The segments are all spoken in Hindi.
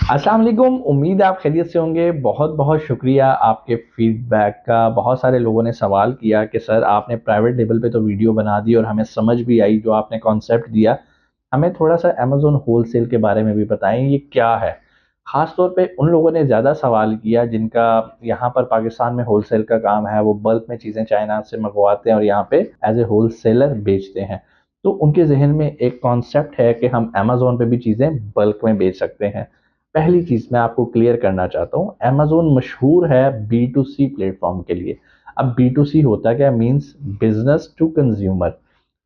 अस्सलाम वालेकुम। उम्मीद है आप खैरियत से होंगे। बहुत बहुत शुक्रिया आपके फीडबैक का। बहुत सारे लोगों ने सवाल किया कि सर आपने प्राइवेट लेवल पे तो वीडियो बना दी और हमें समझ भी आई जो आपने कॉन्सेप्ट दिया, हमें थोड़ा सा अमेज़न होलसेल के बारे में भी बताएं, ये क्या है। ख़ास तौर पे उन लोगों ने ज़्यादा सवाल किया जिनका यहाँ पर पाकिस्तान में होलसेल का काम है, वो बल्क में चीज़ें चाइना से मंगवाते हैं और यहाँ पे एज ए होलसेलर बेचते हैं। तो उनके जहन में एक कॉन्सेप्ट है कि हम अमेज़न पे भी चीज़ें बल्क में बेच सकते हैं। पहली चीज़ मैं आपको क्लियर करना चाहता हूँ, अमेज़न मशहूर है बी टू सी प्लेटफॉर्म के लिए। अब बी टू सी होता क्या, मीन्स बिजनेस टू कंज्यूमर।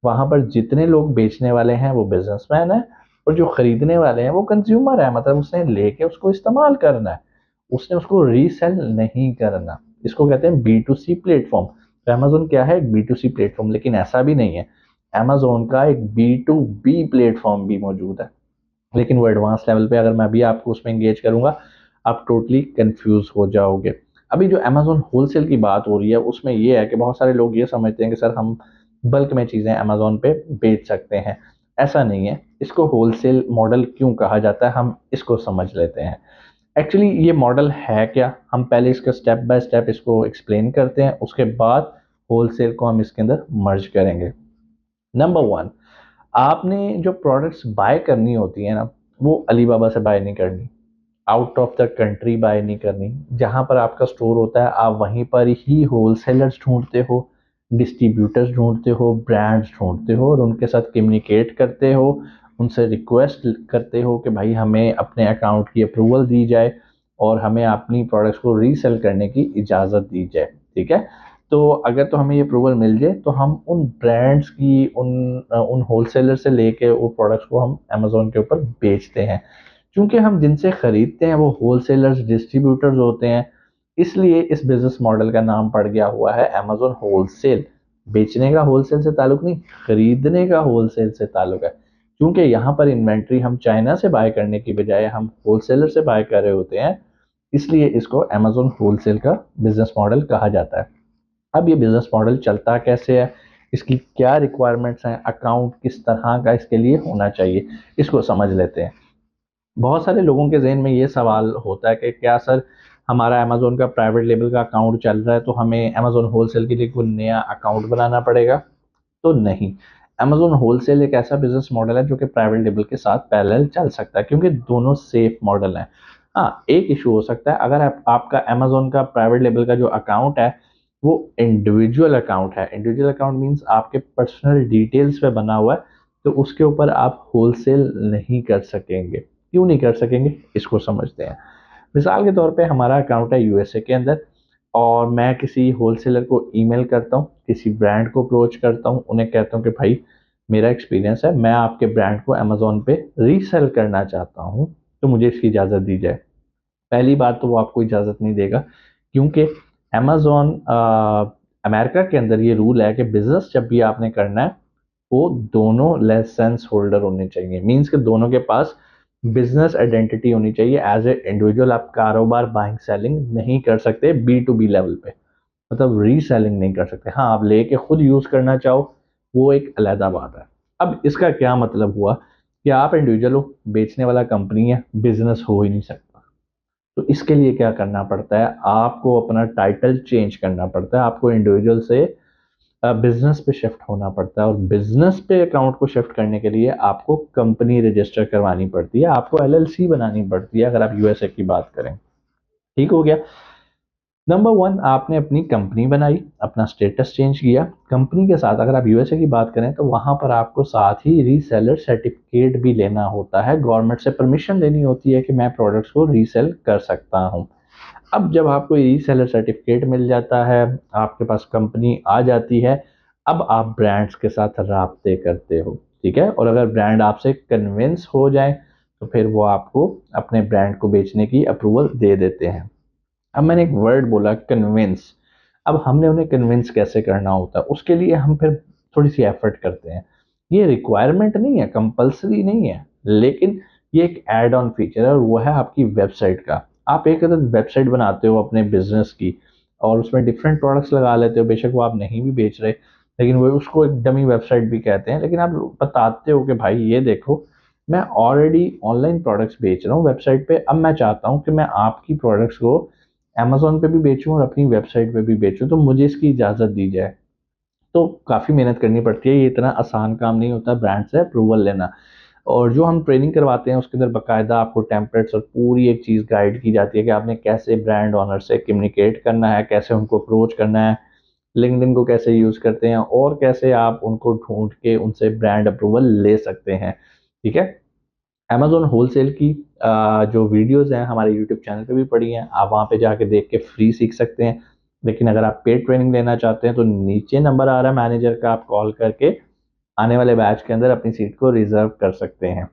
वहाँ पर जितने लोग बेचने वाले हैं वो बिजनेसमैन है और जो खरीदने वाले हैं वो कंज्यूमर है, मतलब उसने लेके उसको इस्तेमाल करना है, उसने उसको रीसेल नहीं करना। इसको कहते हैं बी टू सी प्लेटफॉर्म। तो अमेज़न क्या है, एक बी टू सी प्लेटफॉर्म, लेकिन ऐसा भी नहीं है। अमेज़न का एक बी टू बी प्लेटफॉर्म भी मौजूद है, लेकिन वो एडवांस लेवल पे अगर मैं भी आपको उसमें एंगेज करूंगा आप टोटली कंफ्यूज हो जाओगे। अभी जो अमेज़न होलसेल की बात हो रही है उसमें ये है कि बहुत सारे लोग ये समझते हैं कि सर हम बल्क में चीज़ें अमेज़न पे बेच सकते हैं। ऐसा नहीं है। इसको होलसेल मॉडल क्यों कहा जाता है, हम इसको समझ लेते हैं। एक्चुअली ये मॉडल है क्या, हम पहले इसका स्टेप बाय स्टेप इसको एक्सप्लेन करते हैं, उसके बाद होलसेल को हम इसके अंदर मर्ज करेंगे। नंबर वन, आपने जो प्रोडक्ट्स बाय करनी होती है ना, वो अलीबाबा से बाय नहीं करनी, out of the country bye नहीं करनी। जहाँ पर आपका स्टोर होता है आप वहीं पर ही होलसेलर्स ढूंढते हो, डिस्ट्रीब्यूटर्स ढूंढते हो, ब्रांड्स ढूंढते हो और उनके साथ कम्युनिकेट करते हो, उनसे रिक्वेस्ट करते हो कि भाई हमें अपने अकाउंट की अप्रूवल दी जाए और हमें अपनी प्रोडक्ट्स को रीसेल करने की इजाज़त दी जाए। ठीक है। तो अगर तो हमें ये अप्रूवल मिल जाए तो हम उन ब्रांड्स की उन होलसेलर से लेके वो प्रोडक्ट्स को हम अमेज़न के ऊपर बेचते हैं। क्योंकि हम जिनसे खरीदते हैं वो होलसेलर्स डिस्ट्रीब्यूटर्स होते हैं, इसलिए इस बिजनेस मॉडल का नाम पड़ गया हुआ है अमेज़न होलसेल। बेचने का होलसेल से ताल्लुक नहीं, खरीदने का होलसेल से ताल्लुक है। क्योंकि यहाँ पर इन्वेंट्री हम चाइना से बाय करने की बजाय हम होलसेलर से बाय कर रहे होते हैं, इसलिए इसको अमेज़न होलसेल का बिजनेस मॉडल कहा जाता है। अब ये बिजनेस मॉडल चलता कैसे है, इसकी क्या रिक्वायरमेंट्स हैं, अकाउंट किस तरह का इसके लिए होना चाहिए, इसको समझ लेते हैं। बहुत सारे लोगों के जहन में ये सवाल होता है कि क्या सर हमारा अमेज़न का प्राइवेट लेवल का अकाउंट चल रहा है तो हमें अमेज़न होलसेल के लिए कोई नया अकाउंट बनाना पड़ेगा। तो नहीं, अमेज़न होलसेल एक ऐसा बिजनेस मॉडल है जो कि प्राइवेट लेवल के साथ पैरेलल चल सकता है, क्योंकि दोनों सेफ मॉडल हैं। हाँ, एक इशू हो सकता है, अगर आपका अमेज़न का प्राइवेट लेवल का जो अकाउंट है वो इंडिविजुअल अकाउंट है। इंडिविजुअल अकाउंट मीन्स आपके पर्सनल डिटेल्स पे बना हुआ है, तो उसके ऊपर आप होलसेल नहीं कर सकेंगे। क्यों नहीं कर सकेंगे, इसको समझते हैं। मिसाल के तौर पे हमारा अकाउंट है यूएसए के अंदर और मैं किसी होलसेलर को ईमेल करता हूँ, किसी ब्रांड को अप्रोच करता हूँ, उन्हें कहता हूँ कि भाई मेरा एक्सपीरियंस है, मैं आपके ब्रांड को अमेज़न पे रीसेल करना चाहता हूँ, तो मुझे इसकी इजाज़त दी जाए। पहली बात तो वो आपको इजाज़त नहीं देगा, क्योंकि अमेज़न अमेरिका के अंदर ये रूल है कि बिज़नेस जब भी आपने करना है वो दोनों लाइसेंस होल्डर होने चाहिए। मीन्स कि दोनों के पास बिजनेस आइडेंटिटी होनी चाहिए। एज ए इंडिविजुअल आप कारोबार बाइंग सेलिंग नहीं कर सकते बी टू बी लेवल पे, मतलब रीसेलिंग नहीं कर सकते। हाँ, आप लेके खुद यूज करना चाहो वो एक अलहदा बात है। अब इसका क्या मतलब हुआ कि आप इंडिविजुअल हो, बेचने वाला कंपनी है, बिजनेस हो ही नहीं सकता। तो इसके लिए क्या करना पड़ता है, आपको अपना टाइटल चेंज करना पड़ता है, आपको इंडिविजुअल से बिजनेस पे शिफ्ट होना पड़ता है और बिजनेस पे अकाउंट को शिफ्ट करने के लिए आपको कंपनी रजिस्टर करवानी पड़ती है, आपको एलएलसी बनानी पड़ती है अगर आप यूएसए की बात करें। ठीक हो गया। नंबर वन, आपने अपनी कंपनी बनाई, अपना स्टेटस चेंज किया। कंपनी के साथ अगर आप यूएसए की बात करें तो वहां पर आपको साथ ही रीसेलर सर्टिफिकेट भी लेना होता है, गवर्नमेंट से परमिशन लेनी होती है कि मैं प्रोडक्ट्स को रीसेल कर सकता हूं। अब जब आपको रीसेलर सर्टिफिकेट मिल जाता है, आपके पास कंपनी आ जाती है, अब आप ब्रांड्स के साथ राब्ते करते हो। ठीक है। और अगर ब्रांड आपसे कन्विंस हो जाए तो फिर वो आपको अपने ब्रांड को बेचने की अप्रूवल दे देते हैं। अब मैंने एक वर्ड बोला कन्विंस, अब हमने उन्हें कन्विंस कैसे करना होता है उसके लिए हम फिर थोड़ी सी एफर्ट करते हैं। ये रिक्वायरमेंट नहीं है, कंपलसरी नहीं है, लेकिन ये एक एड ऑन फीचर है और वो है आपकी वेबसाइट का। आप एक अदर वेबसाइट बनाते हो अपने बिजनेस की और उसमें डिफरेंट प्रोडक्ट्स लगा लेते हो, बेशक वो आप नहीं भी बेच रहे, लेकिन वो उसको एक डमी वेबसाइट भी कहते हैं, लेकिन आप बताते हो कि भाई ये देखो मैं ऑलरेडी ऑनलाइन प्रोडक्ट्स बेच रहा हूँ वेबसाइट पे, अब मैं चाहता हूँ कि मैं आपकी प्रोडक्ट्स को अमेज़न पे भी बेचूँ और अपनी वेबसाइट पे भी बेचूँ, तो मुझे इसकी इजाज़त दी जाए। तो काफ़ी मेहनत करनी पड़ती है, ये इतना आसान काम नहीं होता ब्रांड से अप्रूवल लेना। और जो हम ट्रेनिंग करवाते हैं उसके अंदर बाकायदा आपको टेम्पलेट्स और पूरी एक चीज़ गाइड की जाती है कि आपने कैसे ब्रांड ओनर से कम्युनिकेट करना है, कैसे उनको अप्रोच करना है, लिंक्डइन को कैसे यूज़ करते हैं और कैसे आप उनको ढूँढ के उनसे ब्रांड अप्रूवल ले सकते हैं, ठीक है? अमेज़न होलसेल की जो वीडियोज़ हैं हमारे यूट्यूब चैनल पे भी पड़ी हैं, आप वहाँ पे जाके देख के फ्री सीख सकते हैं। लेकिन अगर आप पेड ट्रेनिंग लेना चाहते हैं तो नीचे नंबर आ रहा है मैनेजर का, आप कॉल करके आने वाले बैच के अंदर अपनी सीट को रिज़र्व कर सकते हैं।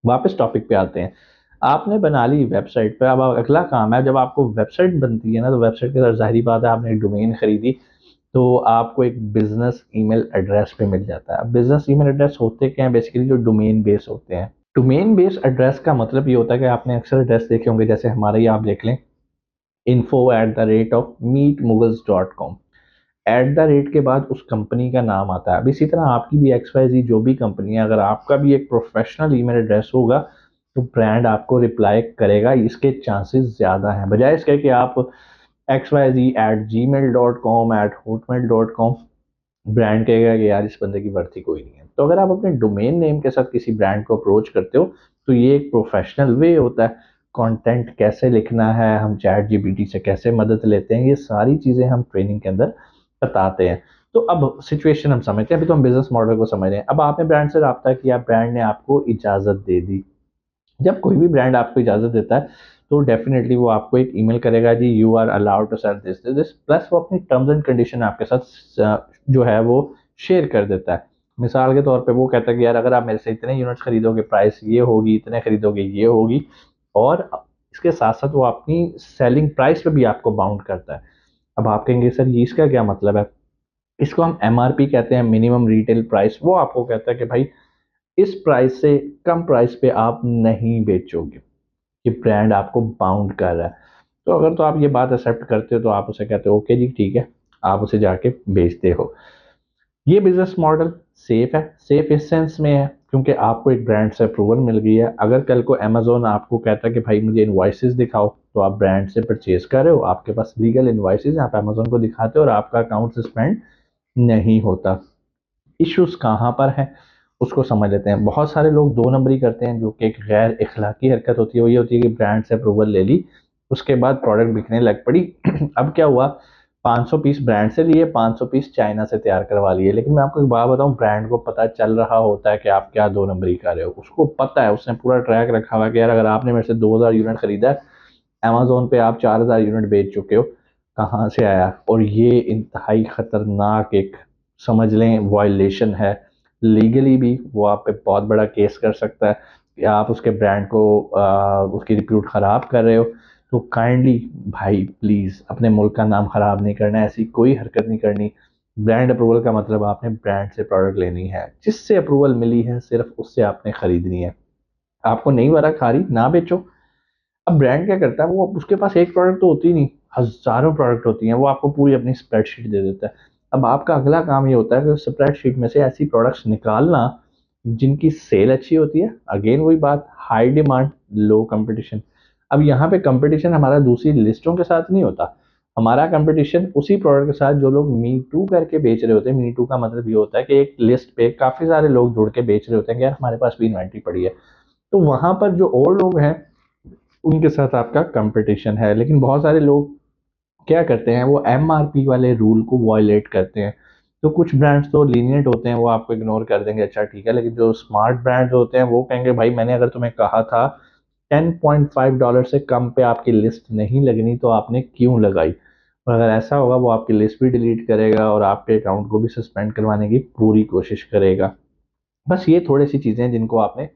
वापस टॉपिक पे आते हैं। आपने बना ली वेबसाइट पे, अब अगला काम है, जब आपको वेबसाइट बनती है ना, तो वेबसाइट के अंदर ज़ाहिर-सी बात है आपने एक डोमेन खरीदी, तो आपको एक बिज़नेस ईमेल एड्रेस भी मिल जाता है। अब बिज़नेस ईमेल एड्रेस होते क्या हैं? बेसिकली जो डोमेन बेस होते हैं। डोमेन बेस एड्रेस का मतलब ये होता है कि आपने अक्सर एड्रेस देखे होंगे, जैसे हमारा ही आप देख लें, info@meetmughals.com, एट द रेट के बाद उस कंपनी का नाम आता है। अब इसी तरह आपकी भी XYZ जो भी कंपनी है, अगर आपका भी एक प्रोफेशनल ईमेल एड्रेस होगा तो ब्रांड आपको रिप्लाई करेगा, इसके चांसेस ज़्यादा हैं, बजाय इसके कि आप xyz@gmail.com @hotmail.com, ब्रांड कहेगा कि यार इस बंदे की वर्थ ही कोई नहीं है। तो अगर आप अपने डोमेन नेम के साथ किसी ब्रांड को अप्रोच करते हो तो ये एक प्रोफेशनल वे होता है। कंटेंट कैसे लिखना है, हम चैट जीपीटी से कैसे मदद लेते हैं, ये सारी चीज़ें हम ट्रेनिंग के अंदर बताते हैं। तो अब सिचुएशन हम समझते हैं, अभी तो हम बिजनेस मॉडल को समझ रहे हैं। अब आपने ब्रांड से रब्ता किया, ब्रांड ने आपको इजाज़त दे दी। जब कोई भी ब्रांड आपको इजाज़त देता है तो डेफिनेटली वो आपको एक ईमेल करेगा, जी you are allowed to sell this this, plus वो अपनी टर्म्स एंड कंडीशन आपके साथ जो है वो शेयर कर देता है। मिसाल के तौर पे वो कहता है कि यार अगर आप मेरे से इतने यूनिट्स खरीदोगे प्राइस ये होगी, इतने खरीदोगे ये होगी, और इसके साथ साथ वो अपनी सेलिंग प्राइस पे भी आपको बाउंड करता है। अब आप कहेंगे सर ये इसका क्या मतलब है? इसको हम एमआरपी कहते हैं, मिनिमम रिटेल प्राइस। वो आपको कहता है कि भाई इस प्राइस से कम प्राइस पे आप नहीं बेचोगे, कि ब्रांड आपको बाउंड कर रहा है। तो अगर तो आप ये बात एक्सेप्ट करते हो तो आप उसे कहते हो ओके जी ठीक है, आप उसे जाके बेचते हो। ये बिजनेस मॉडल सेफ है, सेफ इस सेंस में है क्योंकि आपको एक ब्रांड से अप्रूवल मिल गई है। अगर कल को अमेजोन आपको कहता है कि भाई मुझे इनवॉइसेस दिखाओ, तो आप ब्रांड से परचेज कर रहे हो, आपके पास लीगल इनवॉइसेस हैं, आप अमेजोन को दिखाते हो और आपका अकाउंट सस्पेंड नहीं होता। इश्यूज कहाँ पर है उसको समझ लेते हैं। बहुत सारे लोग दो नंबरी करते हैं जो कि एक गैर इखलाकी हरकत होती है। वो ये होती है कि ब्रांड से अप्रूवल ले ली, उसके बाद प्रोडक्ट बिकने लग पड़ी। अब क्या हुआ, 500 पीस ब्रांड से लिए, 500 पीस चाइना से तैयार करवा लिए। लेकिन मैं आपको एक बात बताऊं, ब्रांड को पता चल रहा होता है कि आप क्या दो नंबरी कर रहे हो। उसको पता है, उसने पूरा ट्रैक रखा हुआ है कि यार अगर आपने मेरे से 2000 यूनिट खरीदा है, अमेजोन पे आप 4000 यूनिट बेच चुके हो, कहाँ से आया? और ये इंतहाई खतरनाक एक, समझ लें, वायलेशन है। लीगली भी वो आप पे बहुत बड़ा केस कर सकता है कि आप उसके ब्रांड को उसकी रिप्यूट ख़राब कर रहे हो। तो काइंडली भाई प्लीज़ अपने मुल्क का नाम ख़राब नहीं करना है, ऐसी कोई हरकत नहीं करनी। ब्रांड अप्रूवल का मतलब आपने ब्रांड से प्रोडक्ट लेनी है, जिससे अप्रूवल मिली है सिर्फ उससे आपने ख़रीदनी है। आपको नहीं वरा खा रही ना बेचो। अब ब्रांड क्या करता है, वो उसके पास एक प्रोडक्ट तो होती नहीं, हज़ारों प्रोडक्ट होती हैं, वो आपको पूरी अपनी स्प्रेडशीट दे देता है। अब आपका अगला काम ये होता है कि उस स्प्रेडशीट में से ऐसी प्रोडक्ट्स निकालना जिनकी सेल अच्छी होती है। अगेन वही बात, हाई डिमांड लो कंपटीशन। अब यहाँ पे कंपटीशन हमारा दूसरी लिस्टों के साथ नहीं होता, हमारा कंपटीशन उसी प्रोडक्ट के साथ जो लोग मी टू करके बेच रहे होते हैं। मी टू का मतलब ये होता है कि एक लिस्ट पे काफ़ी सारे लोग जुड़ के बेच रहे होते हैं कि यार हमारे पास भी इन्वेंट्री पड़ी है। तो वहां पर जो और लोग हैं उनके साथ आपका कंपटीशन है। लेकिन बहुत सारे लोग क्या करते हैं, वो एमआरपी वाले रूल को वायलेट करते हैं। तो कुछ ब्रांड्स तो लीनियंट होते हैं, वो आपको इग्नोर कर देंगे, अच्छा ठीक है। लेकिन जो स्मार्ट ब्रांड्स होते हैं वो कहेंगे भाई मैंने अगर तुम्हें कहा था $10.5 से कम पे आपकी लिस्ट नहीं लगनी तो आपने क्यों लगाई। और अगर ऐसा होगा वो आपकी लिस्ट भी डिलीट करेगा और आपके अकाउंट को भी सस्पेंड करवाने की पूरी कोशिश करेगा। बस ये थोड़ी सी चीज़ें हैं जिनको आपने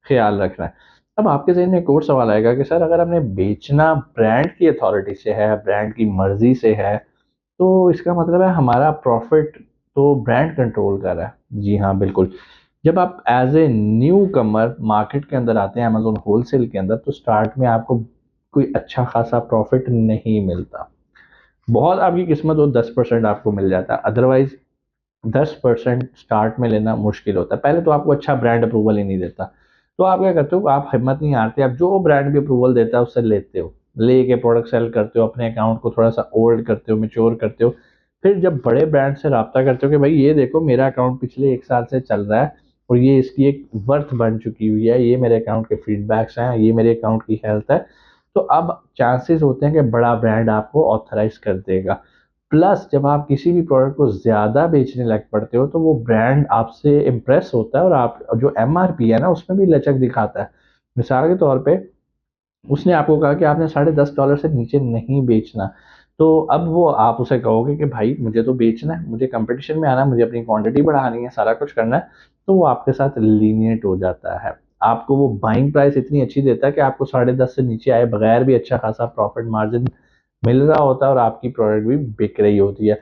ख्याल रखना है। अब आपके ज़हन में एक और सवाल आएगा कि सर अगर हमने बेचना ब्रांड की अथॉरिटी से है, ब्रांड की मर्ज़ी से है, तो इसका मतलब है हमारा प्रॉफ़िट तो ब्रांड कंट्रोल कर रहा है। जी हाँ, बिल्कुल। जब आप as a new Qamar market के अंदर आते हैं अमेज़न होलसेल के अंदर, तो स्टार्ट में आपको कोई अच्छा खासा प्रॉफ़िट नहीं मिलता। बहुत आपकी किस्मत हो 10% आपको मिल जाता है, अदरवाइज़ 10% स्टार्ट में लेना मुश्किल होता है। पहले तो आपको अच्छा ब्रांड अप्रूवल ही नहीं देता। तो आप क्या करते हो, आप हिम्मत नहीं हारते, आप जो ब्रांड भी अप्रूवल देता है उससे लेते हो, लेके प्रोडक्ट सेल करते हो, अपने अकाउंट को थोड़ा सा ओल्ड करते हो, मैच्योर करते हो। फिर जब बड़े ब्रांड से राब्ता करते हो कि भाई ये देखो मेरा अकाउंट पिछले 1 साल से चल रहा है और ये इसकी एक वर्थ बन चुकी हुई है, ये मेरे अकाउंट के फीडबैक्स हैं, ये मेरे अकाउंट की हेल्थ है, तो अब चांसेस होते हैं कि बड़ा ब्रांड आपको ऑथराइज कर देगा। प्लस जब आप किसी भी प्रोडक्ट को ज़्यादा बेचने लग पड़ते हो तो वो ब्रांड आपसे इम्प्रेस होता है और आप जो एमआरपी है ना उसमें भी लचक दिखाता है। मिसाल के तौर पे उसने आपको कहा कि आपने $10.5 से नीचे नहीं बेचना, तो अब वो आप उसे कहोगे कि भाई मुझे तो बेचना है, मुझे कंपटीशन में आना है, मुझे अपनी क्वांटिटी बढ़ानी है, सारा कुछ करना है, तो वो आपके साथ लीनिएंट हो जाता है। आपको वो बाइंग प्राइस इतनी अच्छी देता है कि आपको 10.5 से नीचे आए बगैर भी अच्छा खासा प्रॉफिट मार्जिन मिल रहा होता है और आपकी प्रोडक्ट भी बिक रही होती है।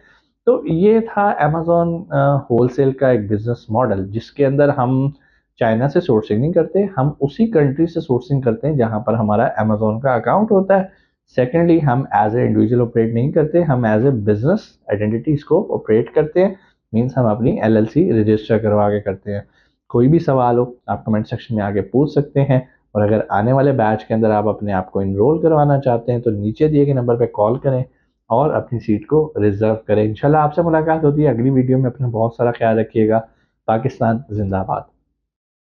तो ये था अमेज़न होलसेल का एक बिज़नेस मॉडल जिसके अंदर हम चाइना से सोर्सिंग नहीं करते, हम उसी कंट्री से सोर्सिंग करते हैं जहाँ पर हमारा अमेज़न का अकाउंट होता है। सेकेंडली हम एज़ ए इंडिविजुअल ऑपरेट नहीं करते, हम एज़ ए बिज़नेस आइडेंटिटी इसको ऑपरेट करते हैं, मीन्स हम अपनी एलएलसी रजिस्टर करवा के करते हैं। कोई भी सवाल हो आप कमेंट सेक्शन में आके पूछ सकते हैं और अगर आने वाले बैच के अंदर आप अपने आप को इनरोल करवाना चाहते हैं तो नीचे दिए गए नंबर पे कॉल करें और अपनी सीट को रिजर्व करें। इंशाल्लाह आपसे मुलाकात होती है अगली वीडियो में। अपना बहुत सारा ख्याल रखिएगा। पाकिस्तान जिंदाबाद।